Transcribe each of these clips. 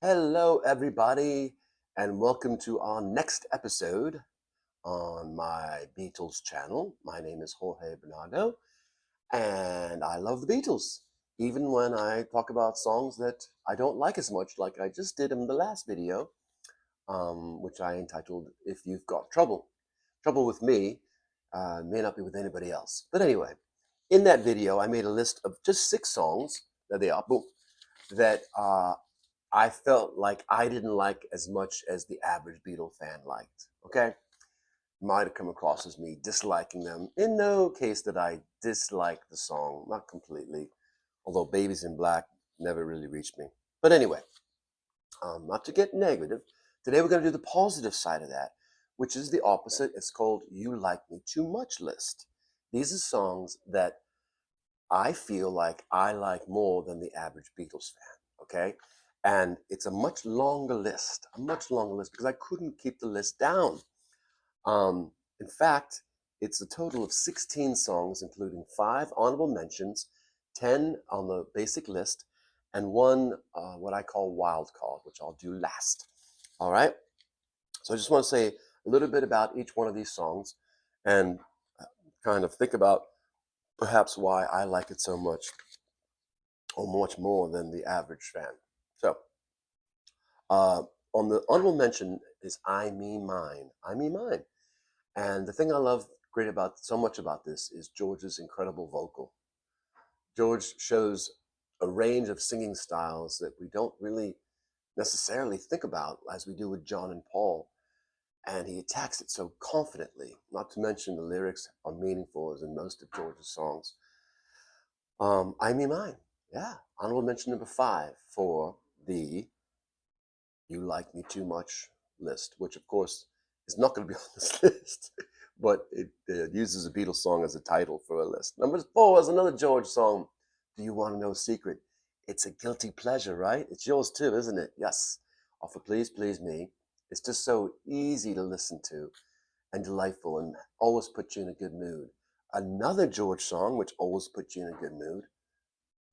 Hello, everybody, and welcome to our next episode on my Beatles channel. My name is Jorge Bernardo, and I love the Beatles, even when I talk about songs that I don't like as much, like I just did in the last video, which I entitled If You've Got Trouble. Trouble with me may not be with anybody else. But anyway, in that video, I made a list of just 6 songs, there they are, boom, that I felt like I didn't like as much as the average Beatle fan liked. Okay? Might have come across as me disliking them. In no case that I dislike the song, not completely, although Babies in Black never really reached me. But anyway, not to get negative, today we're going to do the positive side of that, which is the opposite. It's called You Like Me Too Much list. These are songs that I feel like I like more than the average Beatles fan, okay? And it's a much longer list, because I couldn't keep the list down. In fact, it's a total of 16 songs, including 5 honorable mentions, 10 on the basic list, and one what I call wild card, which I'll do last. All right? So I just want to say a little bit about each one of these songs and kind of think about perhaps why I like it so much or much more than the average fan. So, on the honorable mention is I Me Mine. I Me Mine. And the thing I love so much about this is George's incredible vocal. George shows a range of singing styles that we don't really necessarily think about as we do with John and Paul. And he attacks it so confidently, not to mention the lyrics are meaningful as in most of George's songs. I Me Mine. Yeah. Honorable mention number 5 for the You Like Me Too Much list, which of course is not going to be on this list, but it uses a Beatles song as a title for a list. Number 4 is another George song, Do You Want to Know a Secret? It's a guilty pleasure, right? It's yours too, isn't it? Yes. Off of Please Please Me. It's just so easy to listen to and delightful and always puts you in a good mood. Another George song, which always puts you in a good mood,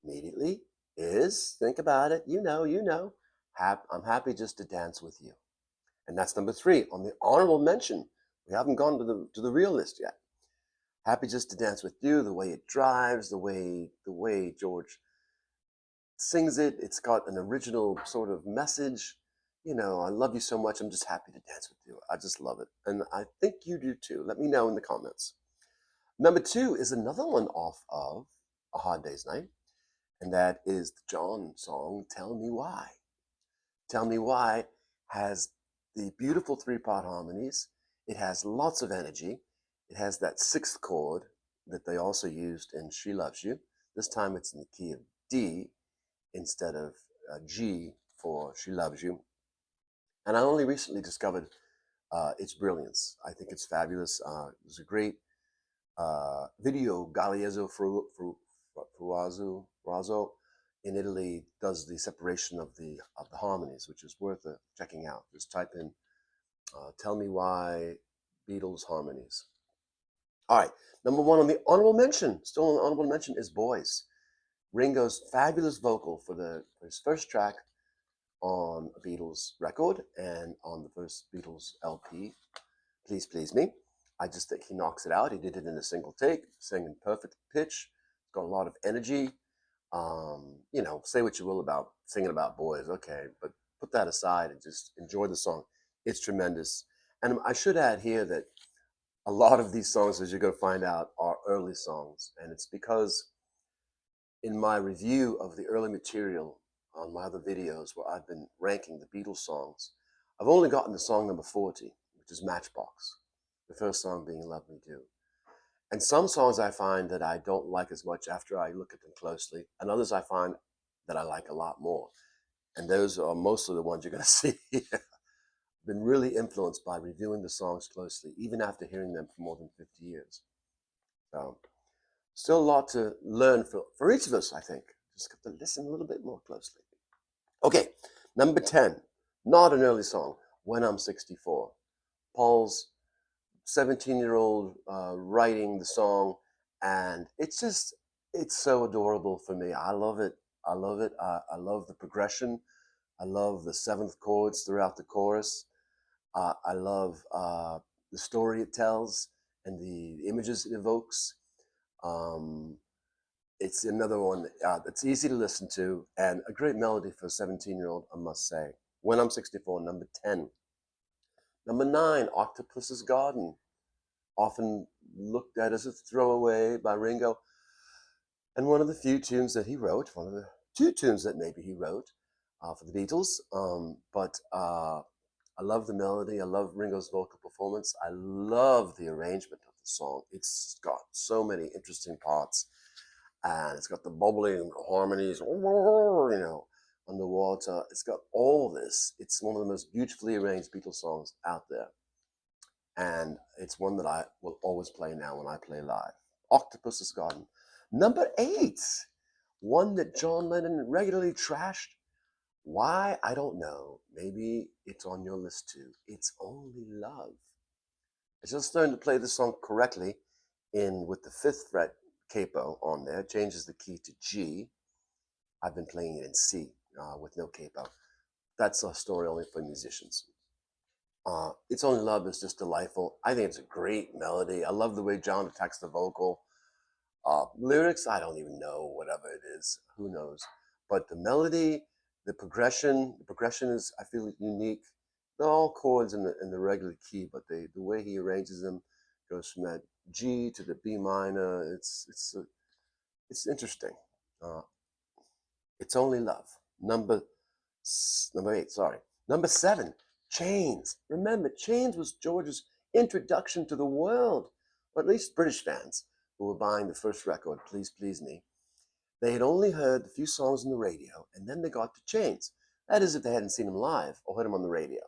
immediately is, think about it, you know, I'm happy just to dance with you. And that's number 3 on the honorable mention. We haven't gone to the real list yet. Happy just to dance with you, the way it drives, the way George sings it. It's got an original sort of message. You know, I love you so much. I'm just happy to dance with you. I just love it. And I think you do too. Let me know in the comments. Number 2 is another one off of A Hard Day's Night. And that is the John song, Tell Me Why. Tell Me Why has the beautiful 3-part harmonies. It has lots of energy. It has that 6th chord that they also used in She Loves You. This time it's in the key of D instead of G for She Loves You. And I only recently discovered its brilliance. I think it's fabulous. It was a great video. Galeazzo Razzo in Italy does the separation of the harmonies, which is worth checking out. Just type in Tell Me Why Beatles Harmonies. All right, number 1 on the honorable mention, still on the honorable mention, is Boys. Ringo's fabulous vocal for his first track on a Beatles record and on the first Beatles LP, Please Please Me. I just think he knocks it out. He did it in a single take, sang in perfect pitch, got a lot of energy. You know, say what you will about singing about boys, okay, but put that aside and just enjoy the song. It's tremendous. And I should add here that a lot of these songs, as you're going to find out, are early songs. And it's because in my review of the early material on my other videos where I've been ranking the Beatles songs, I've only gotten to song number 40, which is Matchbox, the first song being Love Me Do. And some songs I find that I don't like as much after I look at them closely, and others I find that I like a lot more. And those are mostly the ones you're going to see here. Been really influenced by reviewing the songs closely, even after hearing them for more than 50 years. So, still a lot to learn for each of us, I think. Just have to listen a little bit more closely. Okay, number 10, not an early song, When I'm 64. Paul's 17-year-old writing the song, and it's so adorable for me. I love it. I love it. I love the progression I love the seventh chords throughout the chorus. I love the story it tells and the images it evokes. Um, it's another one that's easy to listen to and a great melody for a 17-year-old, I must say. When I'm 64, number 10. Number 9, Octopus's Garden, often looked at as a throwaway by Ringo, and one of the few tunes that he wrote, one of the two tunes that maybe he wrote for the Beatles. But I love the melody. I love Ringo's vocal performance. I love the arrangement of the song. It's got so many interesting parts, and it's got the bubbling harmonies, underwater. It's got all this. It's one of the most beautifully arranged Beatles songs out there, and it's one that I will always play now when I play live. Octopus's Garden. Number 8, one that John Lennon regularly trashed. Why? I don't know. Maybe it's on your list too. It's Only Love. I just learned to play the song correctly in with the 5th fret capo on there. It changes the key to G. I've been playing it in C with no capo. That's a story only for musicians. It's Only Love is just delightful. I think it's a great melody. I love the way John attacks the vocal. Lyrics, I don't even know, whatever it is, who knows. But the melody, the progression is, I feel, unique. They're all chords in the regular key, but the way he arranges them goes from that G to the B minor. It's interesting. Uh, it's Only Love. Number 8, sorry. Number 7, Chains. Remember, Chains was George's introduction to the world, or at least British fans who were buying the first record, Please Please Me. They had only heard a few songs on the radio, and then they got to Chains. That is, if they hadn't seen him live or heard him on the radio.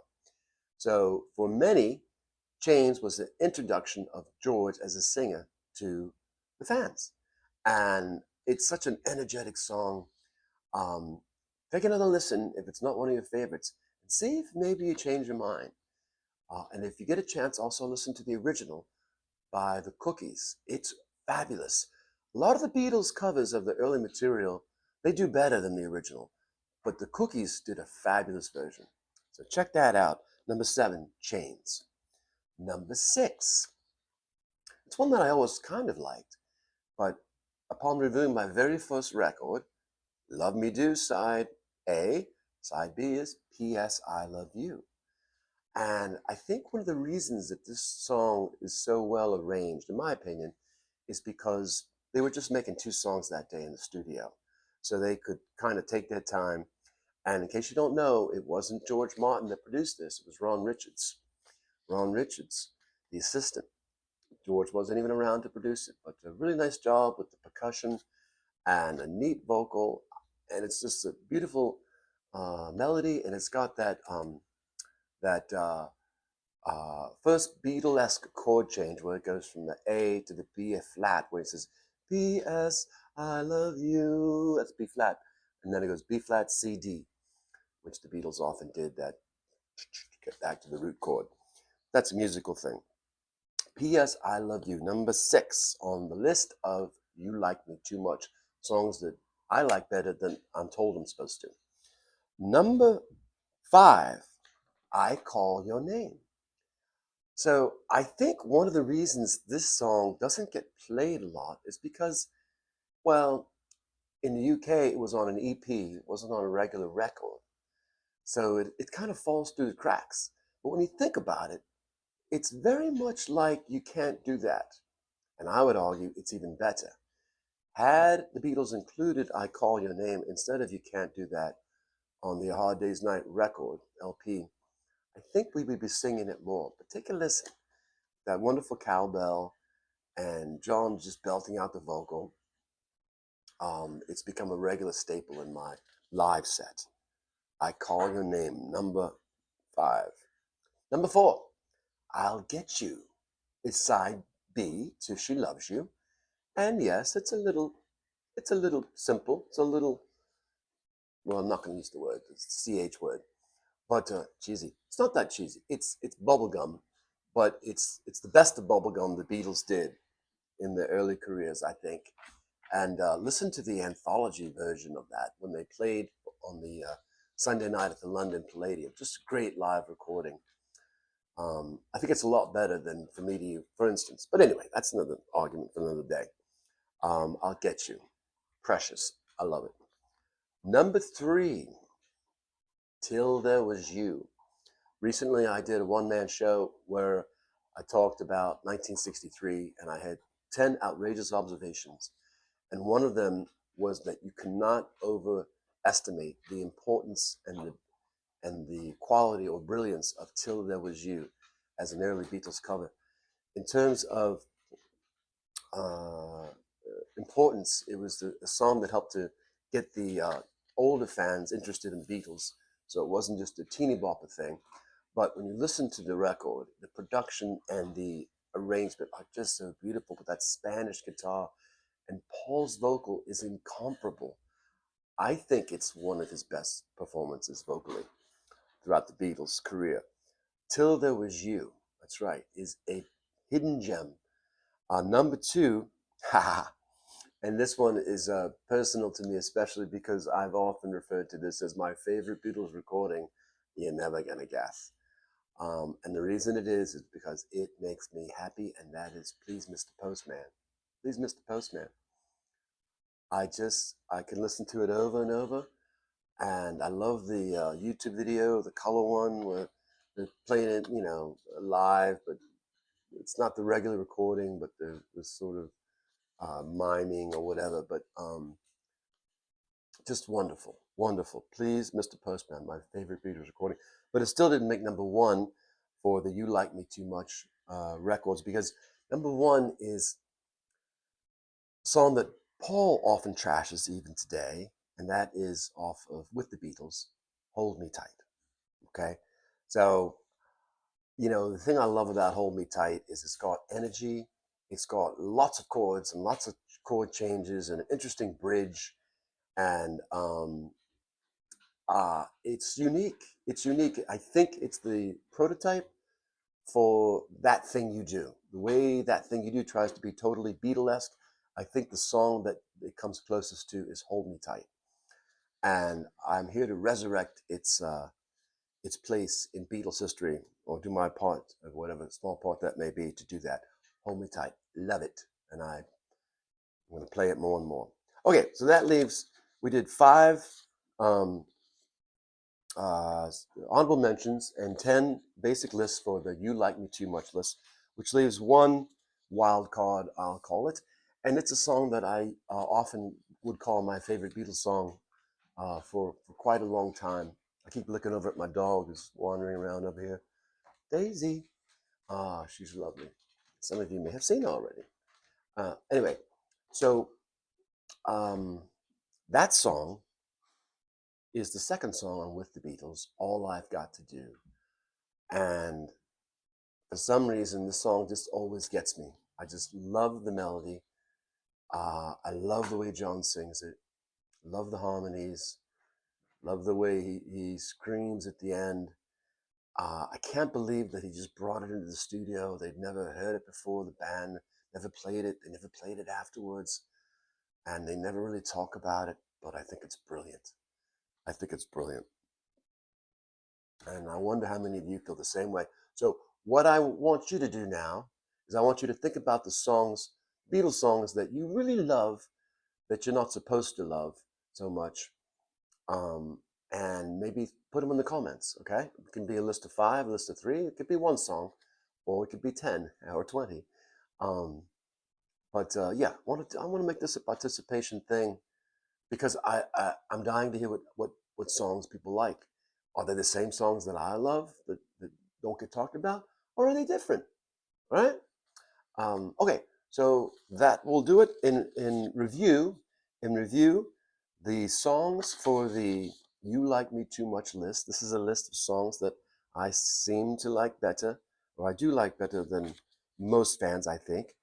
So for many, Chains was the introduction of George as a singer to the fans. And it's such an energetic song. Take another listen if it's not one of your favorites, and see if maybe you change your mind. And if you get a chance, also listen to the original by the Cookies. It's fabulous. A lot of the Beatles covers of the early material, they do better than the original, but the Cookies did a fabulous version. So check that out. Number 7, Chains. Number 6, it's one that I always kind of liked, but upon reviewing my very first record, Love Me Do, side A, side B is P.S. I Love You. And I think one of the reasons that this song is so well arranged, in my opinion, is because they were just making 2 songs that day in the studio. So they could kind of take their time. And in case you don't know, it wasn't George Martin that produced this. It was Ron Richards. Ron Richards, the assistant. George wasn't even around to produce it, but a really nice job with the percussion and a neat vocal. And it's just a beautiful melody, and it's got that first Beatlesque chord change where it goes from the A to the B flat, where it says P.S. I love you. That's B flat, and then it goes B flat C D, which the Beatles often did. That get back to the root chord. That's a musical thing. P.S. I love you. Number 6 on the list of You Like Me Too Much songs that I like better than I'm told I'm supposed to. Number 5, I Call Your Name. So I think one of the reasons this song doesn't get played a lot is because, well, in the UK, it was on an EP, it wasn't on a regular record. So it kind of falls through the cracks. But when you think about it, it's very much like You Can't Do That. And I would argue it's even better. Had the Beatles included I Call Your Name instead of You Can't Do That on the Hard Day's Night record, LP, I think we would be singing it more. But take a listen. That wonderful cowbell and John just belting out the vocal. It's become a regular staple in my live set. I Call Your Name, number 5. Number 4, I'll Get You. It's side B to She Loves You. And yes, it's a little simple. It's a little, well, I'm not going to use the word, it's the CH word, but cheesy. It's not that cheesy. It's bubblegum, but it's the best of bubblegum the Beatles did in their early careers, I think. And listen to the anthology version of that when they played on the Sunday night at the London Palladium. Just a great live recording. I think it's a lot better than For Me to You, for instance. But anyway, that's another argument for another day. I'll Get You. Precious. I love it. Number 3, Till There Was You. Recently, I did a one-man show where I talked about 1963, and I had 10 outrageous observations. And one of them was that you cannot overestimate the importance and the quality or brilliance of Till There Was You as an early Beatles cover. In terms of uh, importance, it was a song that helped to get the older fans interested in Beatles. So it wasn't just a teeny bopper thing. But when you listen to the record, the production and the arrangement are just so beautiful with that Spanish guitar. And Paul's vocal is incomparable. I think it's one of his best performances vocally throughout the Beatles' career. Till There Was You, that's right, is a hidden gem. Number 2, and this one is personal to me, especially because I've often referred to this as my favorite Beatles recording, You're Never Gonna Guess. And the reason it is because it makes me happy, and that is Please Mr. Postman. Please Mr. Postman. I can listen to it over and over, and I love the YouTube video, the color one, where they're playing it, live, but it's not the regular recording, but the sort of miming or whatever. But just wonderful, wonderful. Please, Mr. Postman, my favorite Beatles recording. But it still didn't make number 1 for the You Like Me Too Much records, because number 1 is a song that Paul often trashes even today, and that is off of With the Beatles, Hold Me Tight. Okay? So, the thing I love about Hold Me Tight is it's got energy, it's got lots of chords and lots of chord changes and an interesting bridge, and it's unique. It's unique. I think it's the prototype for That Thing You Do. The way That Thing You Do tries to be totally Beatlesque, I think the song that it comes closest to is Hold Me Tight. And I'm here to resurrect its place in Beatles history, or do my part, of whatever small part that may be, to do that. Hold Me Tight. Love it. And I'm going to play it more and more. Okay, so that leaves, we did 5 honorable mentions and 10 basic lists for the You Like Me Too Much list, which leaves 1 wild card, I'll call it. And it's a song that I often would call my favorite Beatles song for quite a long time. I keep looking over at my dog who's wandering around over here. Daisy. She's lovely. Some of you may have seen her already. Anyway, so that song is the second song on With the Beatles, All I've Got to Do. And for some reason, this song just always gets me. I just love the melody. I love the way John sings it. Love the harmonies. Love the way he screams at the end. I can't believe that he just brought it into the studio. They'd never heard it before. The band never played it. They never played it afterwards. And they never really talk about it. But I think it's brilliant. I think it's brilliant. And I wonder how many of you feel the same way. So what I want you to do now is I want you to think about the songs, Beatles songs that you really love, that you're not supposed to love so much, and maybe put them in the comments, okay? It can be a list of 5, a list of 3. It could be 1 song, or it could be 10 or 20. Yeah, I want to make this a participation thing, because I'm dying to hear what songs people like. Are they the same songs that I love that don't get talked about, or are they different? Right? Okay, so that will do it in review. In review, the songs for the You Like Me Too Much list. This is a list of songs that I seem to like better, or I do like better than most fans, I think,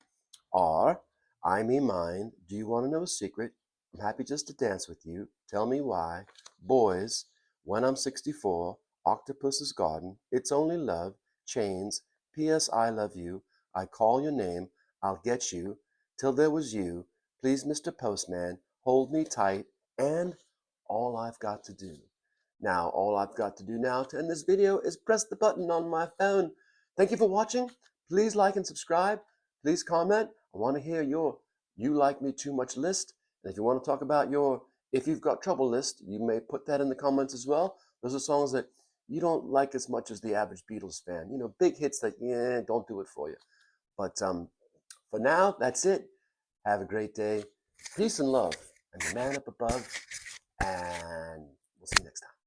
are I Me Mine, Do You Want to Know a Secret? I'm Happy Just to Dance with You, Tell Me Why, Boys, When I'm 64, Octopus's Garden, It's Only Love, Chains, P.S. I Love You, I Call Your Name, I'll Get You, Till There Was You, Please Mr. Postman, Hold Me Tight, and All I've Got to Do. Now, all I've got to do now to end this video is press the button on my phone. Thank you for watching. Please like and subscribe. Please comment. I want to hear your "you like me too much" list. And if you want to talk about your "if you've got trouble" list, you may put that in the comments as well. Those are songs that you don't like as much as the average Beatles fan. You know, big hits that, yeah, don't do it for you. But for now, that's it. Have a great day. Peace and love. And the man up above. And we'll see you next time.